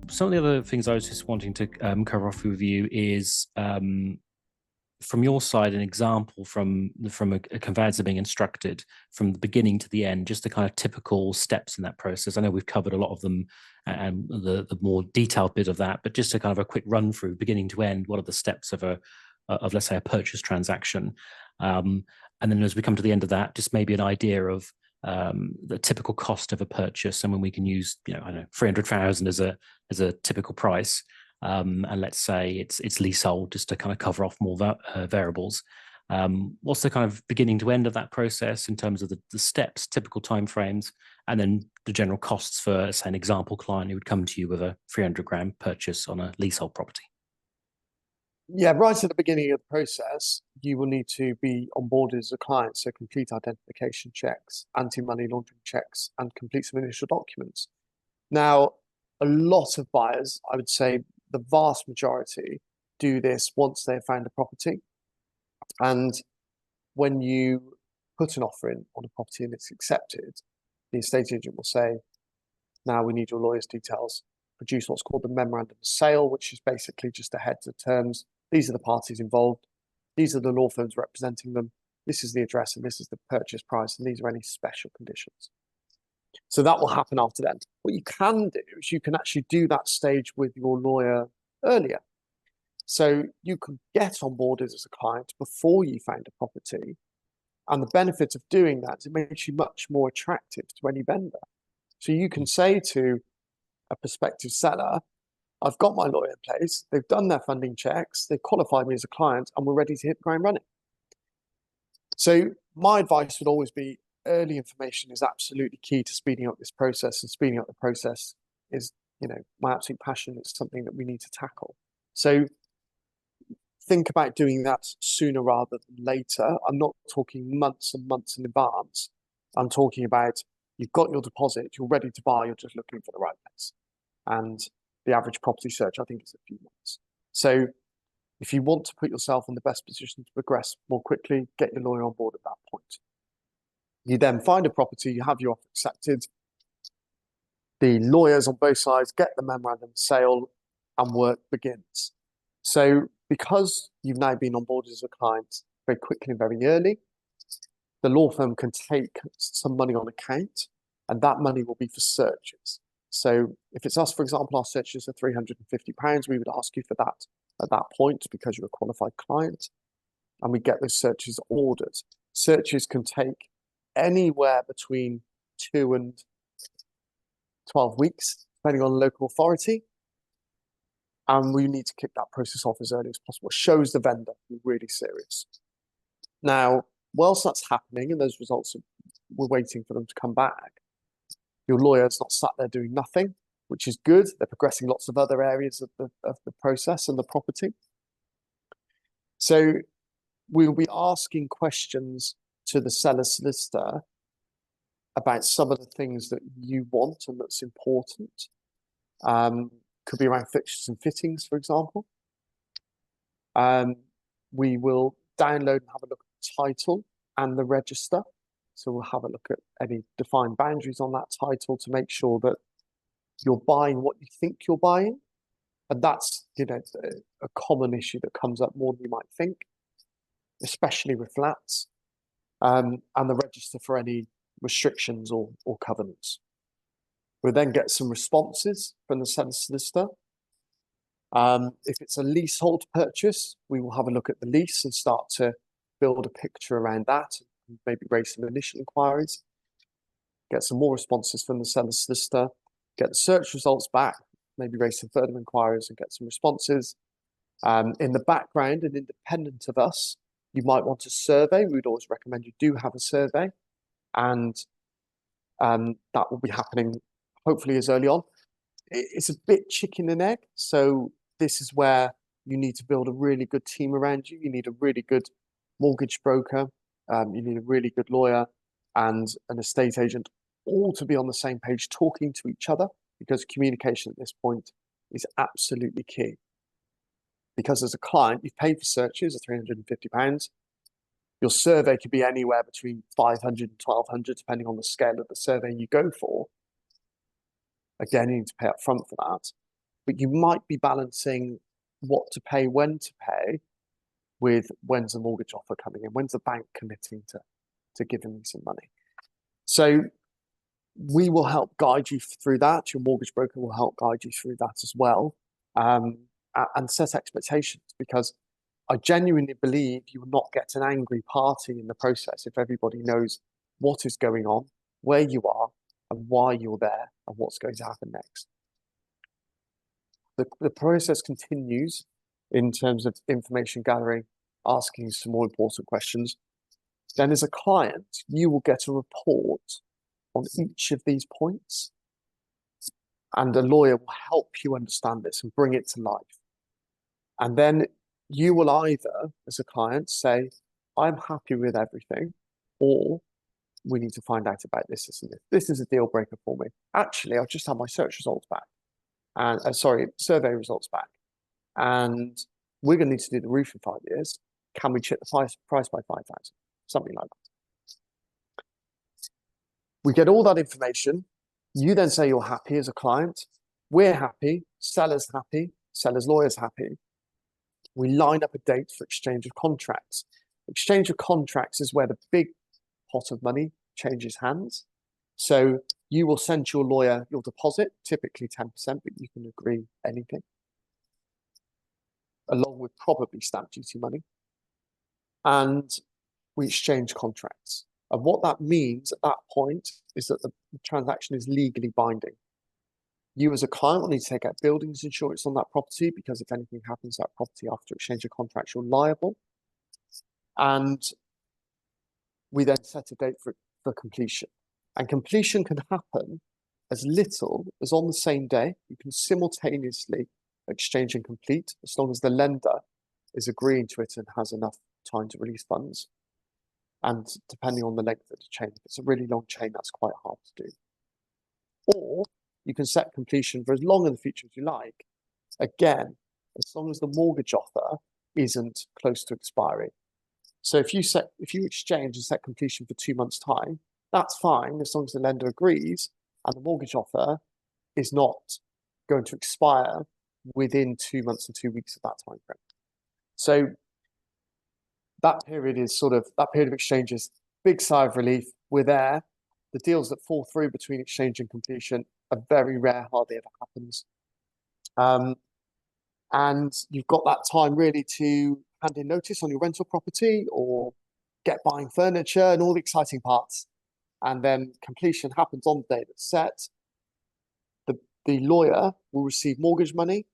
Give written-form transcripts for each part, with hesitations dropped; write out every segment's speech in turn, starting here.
some of the other things I was just wanting to cover off with you is from your side, an example from a conveyancer being instructed from the beginning to the end, just the kind of typical steps in that process. I know we've covered a lot of them and the more detailed bit of that, but just a kind of a quick run through, beginning to end. What are the steps of let's say a purchase transaction? And then as we come to the end of that, just maybe an idea of the typical cost of a purchase, and when we can use, I don't know, 300,000 as a typical price. And let's say it's leasehold, just to kind of cover off more variables. What's the kind of beginning to end of that process in terms of the steps, typical timeframes, and then the general costs for, say, an example client who would come to you with a 300 grand purchase on a leasehold property? Yeah, right at the beginning of the process, you will need to be onboarded as a client, so complete identification checks, anti-money laundering checks, and complete some initial documents. Now, a lot of buyers, I would say the vast majority, do this once they've found a property. And when you put an offer in on a property and it's accepted, the estate agent will say, now we need your lawyer's details. Produce what's called the memorandum of sale, which is basically just a heads of terms. These are the parties involved. These are the law firms representing them. This is the address and this is the purchase price, and these are any special conditions. So that will happen after then. What you can do is you can actually do that stage with your lawyer earlier. So you can get onboarded as a client before you find a property. And the benefit of doing that is it makes you much more attractive to any vendor. So you can say to a prospective seller, I've got my lawyer in place, they've done their funding checks, they've qualified me as a client, and we're ready to hit the ground running. So my advice would always be early information is absolutely key to speeding up this process, and speeding up the process is, my absolute passion. It's something that we need to tackle. So think about doing that sooner rather than later. I'm not talking months and months in advance. I'm talking about you've got your deposit, you're ready to buy, you're just looking for the right place. And the average property search, I think, is a few months. So if you want to put yourself in the best position to progress more quickly, get your lawyer on board at that point. You then find a property, you have your offer accepted. The lawyers on both sides get the memorandum of sale and work begins. So because you've now been onboarded as a client very quickly and very early, the law firm can take some money on account, and that money will be for searches. So if it's us, for example, our searches are £350, we would ask you for that at that point because you're a qualified client, and we get those searches ordered. Searches can take anywhere between 2 and 12 weeks, depending on the local authority. And we need to kick that process off as early as possible. It shows the vendor we're really serious. Now, whilst that's happening and those results, we're waiting for them to come back, your lawyer's not sat there doing nothing, which is good. They're progressing lots of other areas of the process and the property. So we'll be asking questions to the seller solicitor about some of the things that you want and that's important. Could be around fixtures and fittings, for example. We will download and have a look at the title and the register. So we'll have a look at any defined boundaries on that title to make sure that you're buying what you think you're buying. And that's, a common issue that comes up more than you might think, especially with flats, and the register for any restrictions or covenants. We'll then get some responses from the seller solicitor. If it's a leasehold purchase, we will have a look at the lease and start to build a picture around that, and maybe raise some initial inquiries, get some more responses from the seller solicitor, get the search results back, maybe raise some further inquiries and get some responses. In the background and independent of us, you might want a survey. We would always recommend you do have a survey, and that will be happening hopefully as early on. It's a bit chicken and egg. So this is where you need to build a really good team around you. You need a really good mortgage broker. You need a really good lawyer and an estate agent, all to be on the same page, talking to each other, because communication at this point is absolutely key. Because as a client, you've paid for searches of £350. Your survey could be anywhere between 500 and 1200, depending on the scale of the survey you go for. Again, you need to pay up front for that. but you might be balancing what to pay, when to pay, with when's the mortgage offer coming in, when's the bank committing to giving me some money. So we will help guide you through that. Your mortgage broker will help guide you through that as well, and set expectations, because I genuinely believe you will not get an angry party in the process if everybody knows what is going on, where you are, and why you're there, and what's going to happen next. The process continues in terms of information gathering, asking some more important questions. Then as a client, you will get a report on each of these points, and a lawyer will help you understand this and bring it to life. And then you will either, as a client, say, I'm happy with everything, or we need to find out about this, and this. This is a deal breaker for me. Actually, I've just had my search results back, and survey results back, and we're going to need to do the roof in 5 years. Can we check the price by 5,000? Something like that. We get all that information. You then say you're happy as a client. We're happy. Seller's happy. Seller's lawyer's happy. We line up a date for exchange of contracts. Exchange of contracts is where the big pot of money changes hands. So you will send your lawyer your deposit, typically 10%, but you can agree anything, along with probably stamp duty money. And we exchange contracts. And what that means at that point is that the transaction is legally binding. You as a client will need to take out buildings insurance on that property, because if anything happens to that property after exchange of contracts, you're liable. And we then set a date for completion. And completion can happen as little as on the same day. You can simultaneously exchange and complete, as long as the lender is agreeing to it and has enough time to release funds. And depending on the length of the chain, if it's a really long chain, that's quite hard to do. Or you can set completion for as long in the future as you like. Again, as long as the mortgage offer isn't close to expiry. So if you exchange and set completion for 2 months' time, that's fine, as long as the lender agrees and the mortgage offer is not going to expire within 2 months and 2 weeks of that time frame. So that period of exchange is big sigh of relief. We're there. The deals that fall through between exchange and completion are very rare, hardly ever happens. And you've got that time really to hand in notice on your rental property or get buying furniture and all the exciting parts. And then completion happens on the day that's set. The lawyer will receive mortgage money.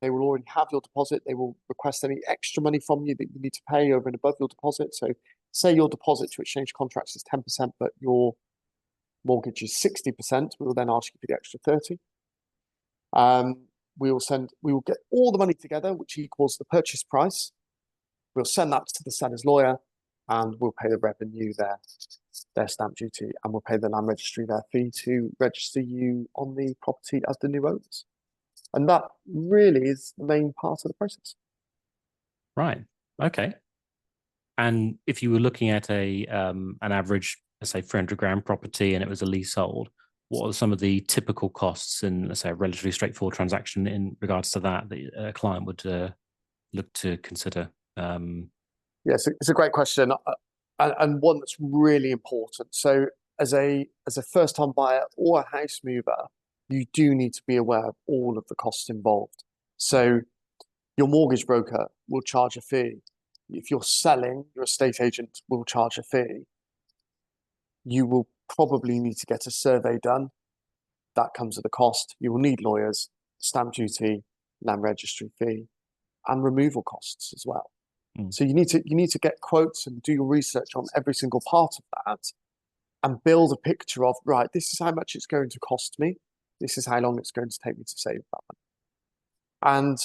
They will already have your deposit. They will request any extra money from you that you need to pay over and above your deposit. So say your deposit to exchange contracts is 10%, but your mortgage is 60%. We will then ask you for the extra 30. We will get all the money together, which equals the purchase price. We'll send that to the seller's lawyer, and we'll pay the revenue their stamp duty, and we'll pay the land registry their fee to register you on the property as the new owners. And that really is the main part of the process. Right. Okay. And if you were looking at an average, let's say, 300 grand property, and it was a leasehold, what are some of the typical costs in, let's say, a relatively straightforward transaction in regards to that a client would look to consider? Yes, it's a great question, and one that's really important. So as a first-time buyer or a house mover, you do need to be aware of all of the costs involved. So your mortgage broker will charge a fee. If you're selling, your estate agent will charge a fee. You will probably need to get a survey done. That comes at a cost. You will need lawyers, stamp duty, land registry fee, and removal costs as well. So you need to get quotes and do your research on every single part of that, and build a picture of, right, this is how much it's going to cost me. This is how long it's going to take me to save that money.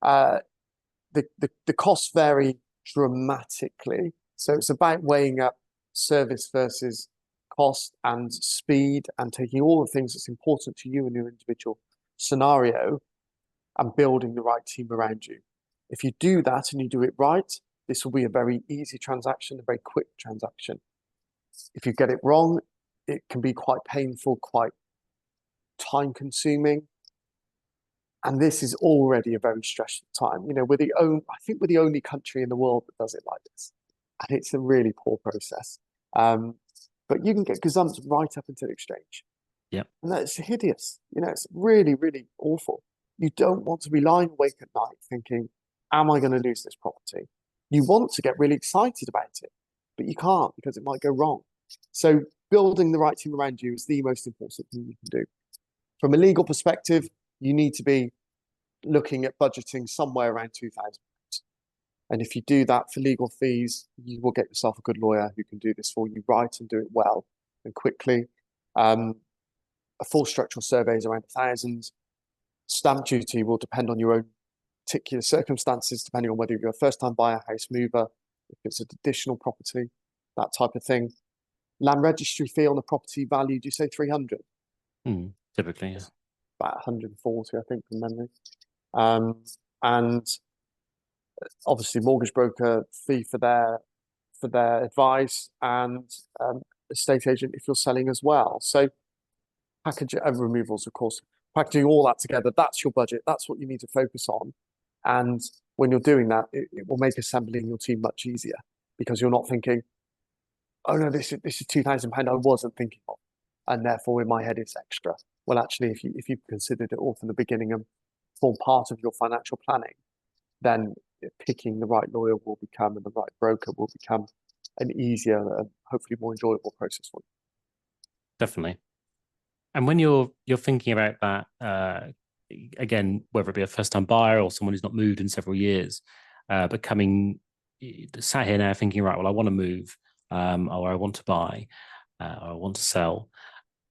And the costs vary dramatically. So it's about weighing up service versus cost and speed, and taking all the things that's important to you in your individual scenario and building the right team around you. If you do that and you do it right, this will be a very easy transaction, a very quick transaction. If you get it wrong, it can be quite painful, quite time consuming, And this is already a very stressful time. I think we're the only country in the world that does it like this. And it's a really poor process. Um, but you can get gazumped right up until exchange. Yep. And that's hideous. It's really, really awful. You don't want to be lying awake at night thinking, am I going to lose this property? You want to get really excited about it, but you can't because it might go wrong. So building the right team around you is the most important thing you can do. From a legal perspective, you need to be looking at budgeting somewhere around £2,000. And if you do that for legal fees, you will get yourself a good lawyer who can do this for you right and do it well and quickly. A full structural survey is around 1,000. Stamp duty will depend on your own particular circumstances, depending on whether you're a first-time buyer, house mover, if it's an additional property, that type of thing. Land registry fee on the property value, do you say 300? Typically, yeah. About 140, I think, from memory. And obviously mortgage broker fee for their advice, and estate agent if you're selling as well. So package and removals, of course, packaging all that together, that's your budget. That's what you need to focus on. And when you're doing that, it will make assembling your team much easier because you're not thinking, oh no, this is £2,000 I wasn't thinking of, and therefore in my head it's extra. Well, actually, if you've considered it all from the beginning and form part of your financial planning, then picking the right lawyer will become, and the right broker will become, an easier and hopefully more enjoyable process for you. Definitely. And when you're thinking about that, again, whether it be a first-time buyer or someone who's not moved in several years, but sat here now thinking, right, well, I want to move, or I want to buy, or I want to sell.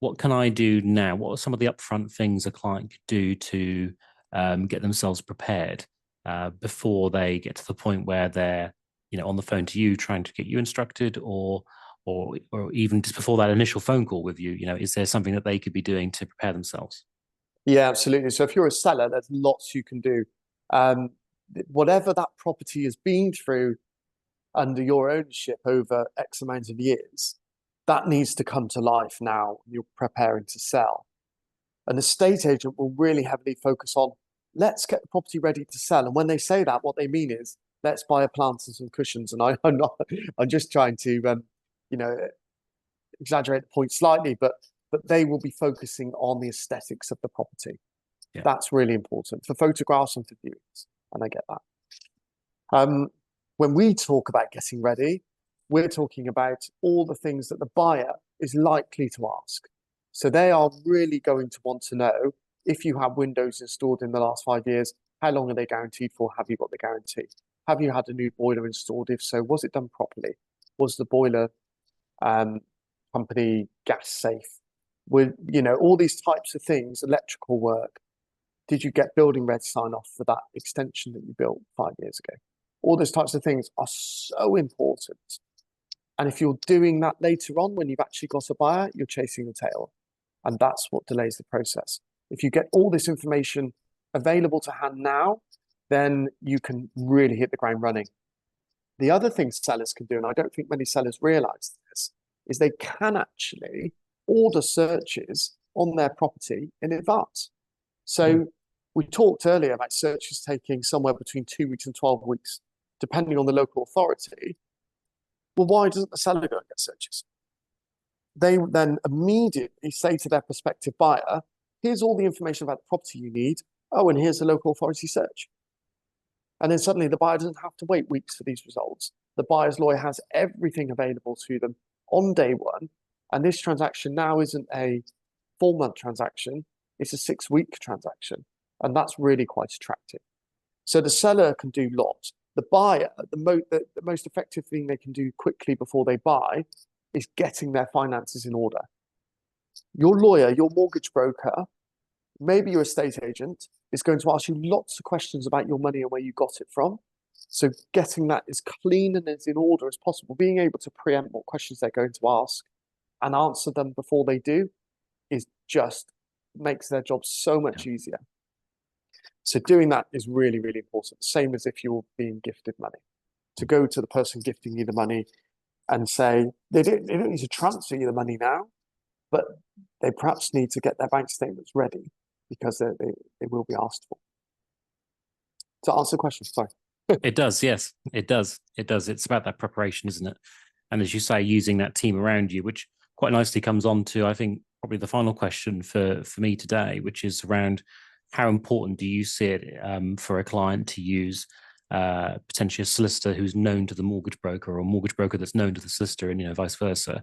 What can I do now? What are some of the upfront things a client could do to get themselves prepared before they get to the point where they're, on the phone to you trying to get you instructed, or even just before that initial phone call with you? Is there something that they could be doing to prepare themselves? Yeah, absolutely. So if you're a seller, there's lots you can do. Whatever that property has been through under your ownership over X amount of years, that needs to come to life now when you're preparing to sell. An estate agent will really heavily focus on, let's get the property ready to sell. And when they say that, what they mean is, let's buy a plant and some cushions. And I'm just trying to, exaggerate the point slightly, but they will be focusing on the aesthetics of the property. Yeah. That's really important for photographs and for viewings. And I get that. When we talk about getting ready, we're talking about all the things that the buyer is likely to ask. So they are really going to want to know, if you have windows installed in the last 5 years, how long are they guaranteed for? Have you got the guarantee? Have you had a new boiler installed? If so, was it done properly? Was the boiler company gas safe? All these types of things, electrical work. Did you get building red sign off for that extension that you built 5 years ago? All those types of things are so important. And if you're doing that later on, when you've actually got a buyer, you're chasing the tail. And that's what delays the process. If you get all this information available to hand now, then you can really hit the ground running. The other thing sellers can do, and I don't think many sellers realize this, is they can actually order searches on their property in advance. So we talked earlier about searches taking somewhere between 2 weeks and 12 weeks, depending on the local authority. Well, why doesn't the seller go and get searches? They then immediately say to their prospective buyer, here's all the information about the property you need. Oh, and here's the local authority search. And then suddenly the buyer doesn't have to wait weeks for these results. The buyer's lawyer has everything available to them on day one. And this transaction now isn't a 4-month transaction, it's a 6-week transaction. And that's really quite attractive. So the seller can do lots. The buyer, the most effective thing they can do quickly before they buy is getting their finances in order. Your lawyer, your mortgage broker, maybe your estate agent is going to ask you lots of questions about your money and where you got it from. So getting that as clean and as in order as possible, being able to preempt what questions they're going to ask and answer them before they do, is just makes their job so much easier. So doing that is really, really important. Same as if you're being gifted money. To go to the person gifting you the money and say, they don't need to transfer you the money now, but they perhaps need to get their bank statements ready because they will be asked for. To answer the question, sorry. It does, yes, it does. It does. It's about that preparation, isn't it? And as you say, using that team around you, which quite nicely comes on to, I think, probably the final question for me today, which is around how important do you see it for a client to use potentially a solicitor who's known to the mortgage broker, or a mortgage broker that's known to the solicitor, and vice versa.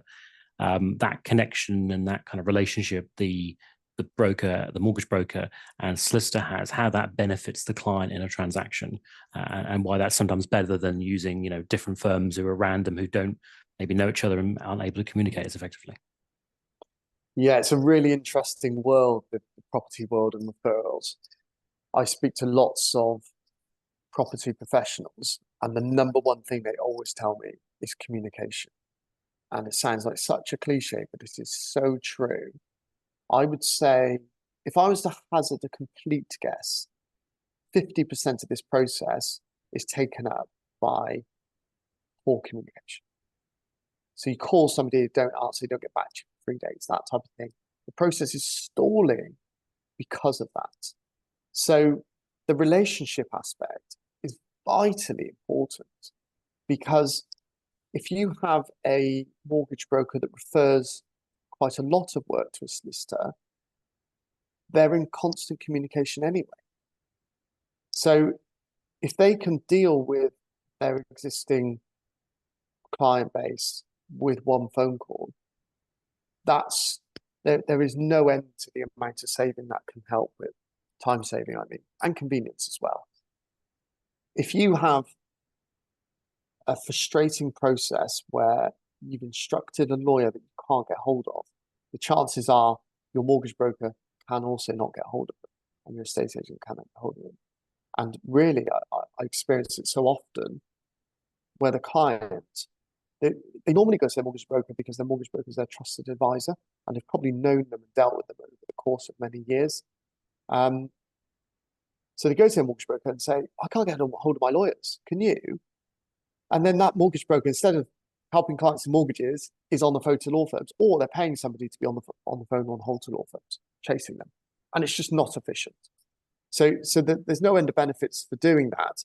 That connection and that kind of relationship, the broker, the mortgage broker and solicitor has, how that benefits the client in a transaction, and why that's sometimes better than using different firms who are random, who don't maybe know each other and aren't able to communicate as effectively. Yeah, it's a really interesting world, the property world and referrals. I speak to lots of property professionals, and the number one thing they always tell me is communication. And it sounds like such a cliche, but it is so true. I would say, if I was to hazard a complete guess, 50% of this process is taken up by poor communication. So you call somebody, don't answer, don't get back to you for 3 days, that type of thing. The process is stalling because of that. So the relationship aspect is vitally important, because if you have a mortgage broker that refers quite a lot of work to a solicitor, they're in constant communication anyway. So if they can deal with their existing client base with one phone call, there is no end to the amount of saving that can help with. Time saving, I mean, and convenience as well. If you have a frustrating process where you've instructed a lawyer that you can't get hold of, the chances are your mortgage broker can also not get hold of them, and your estate agent cannot get hold of them. And really, I experience it so often where the client, they normally go to their mortgage broker because their mortgage broker is their trusted advisor, and they've probably known them and dealt with them over the course of many years. So they go to their mortgage broker and say, I can't get hold of my lawyers. Can you? And then that mortgage broker, instead of helping clients in mortgages, is on the phone to law firms, or they're paying somebody to be on the phone on hold to law firms, chasing them. And it's just not efficient. So there's no end of benefits for doing that.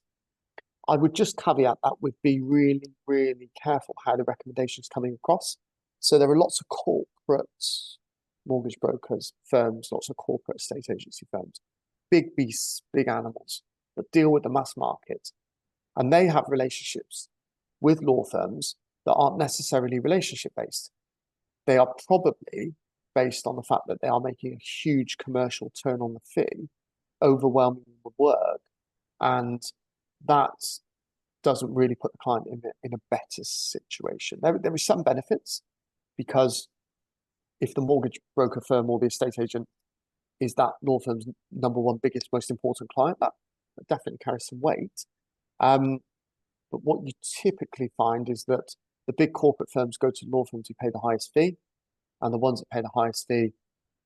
I would just caveat that with be really, really careful how the recommendation's coming across. So there are lots of corporate mortgage brokers, firms, lots of corporate estate agency firms, big beasts, big animals that deal with the mass market. And they have relationships with law firms that aren't necessarily relationship based. They are probably based on the fact that they are making a huge commercial turn on the fee, overwhelming the work, and that doesn't really put the client in a better situation. There is some benefits, because if the mortgage broker firm or the estate agent is that law firm's number one biggest, most important client, that definitely carries some weight. But what you typically find is that the big corporate firms go to law firms who pay the highest fee, and the ones that pay the highest fee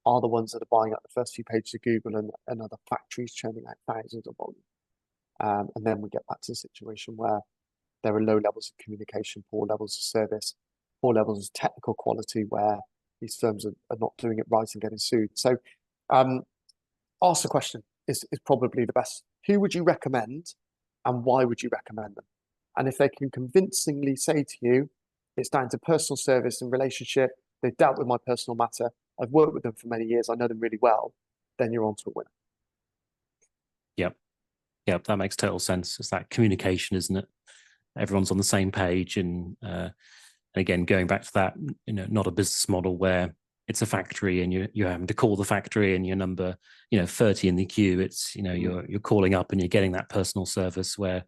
are the ones that are buying up the first few pages of Google and other factories churning out thousands of volume. And then we get back to a situation where there are low levels of communication, poor levels of service, poor levels of technical quality, where these firms are not doing it right and getting sued. So ask the question is probably the best. Who would you recommend, and why would you recommend them? And if they can convincingly say to you, it's down to personal service and relationship, they've dealt with my personal matter, I've worked with them for many years, I know them really well, then you're on to a winner. Yep. Yep, that makes total sense. It's that communication, isn't it? Everyone's on the same page. And again, going back to that, not a business model where it's a factory and you're having to call the factory and you're number 30 in the queue. It's you're calling up and you're getting that personal service where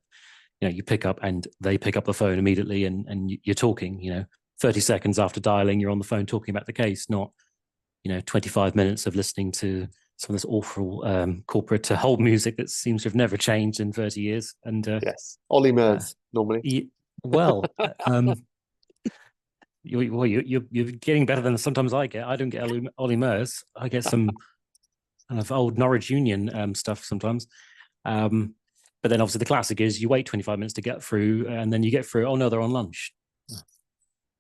you pick up and they pick up the phone immediately, and you're talking 30 seconds after dialing, you're on the phone talking about the case, not 25 minutes of listening to some of this awful corporate hold music that seems to have never changed in 30 years. And yes, Ollie Murs normally. You're getting better than sometimes I get. I don't get Ollie Murs. I get some kind of old Norwich Union stuff sometimes. But then obviously the classic is you wait 25 minutes to get through, and then you get through. Oh no, they're on lunch.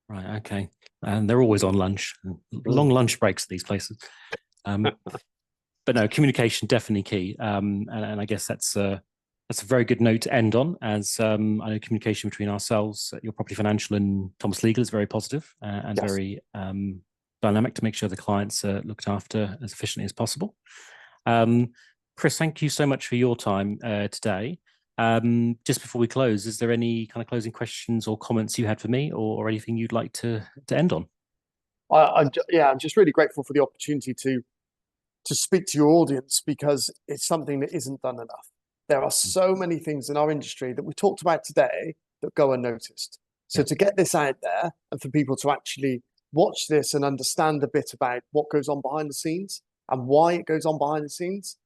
Right, okay. And they're always on lunch. Long lunch breaks at these places. But no, communication definitely key. And I guess that's That's a very good note to end on, as I know communication between ourselves, your Property Financial and Thomas Legal is very positive and Yes. very dynamic to make sure the clients are looked after as efficiently as possible. Chris, thank you so much for your time today. Just before we close, is there any kind of closing questions or comments you had for me, or anything you'd like to end on? I'm just really grateful for the opportunity to speak to your audience, because it's something that isn't done enough. There are so many things in our industry that we talked about today that go unnoticed. So Yeah. to get this out there and for people to actually watch this and understand a bit about what goes on behind the scenes and why it goes on behind the scenes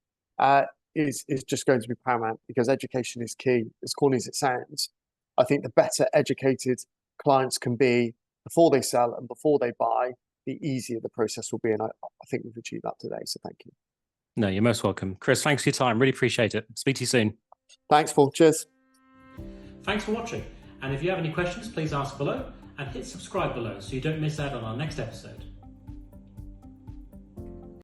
is just going to be paramount, because education is key. As corny as it sounds, I think the better educated clients can be before they sell and before they buy, the easier the process will be. And I think we've achieved that today. So thank you. No, you're most welcome. Chris, thanks for your time. Really appreciate it. Speak to you soon. Thanks, Paul. Cheers. Thanks for watching. And if you have any questions, please ask below and hit subscribe below so you don't miss out on our next episode.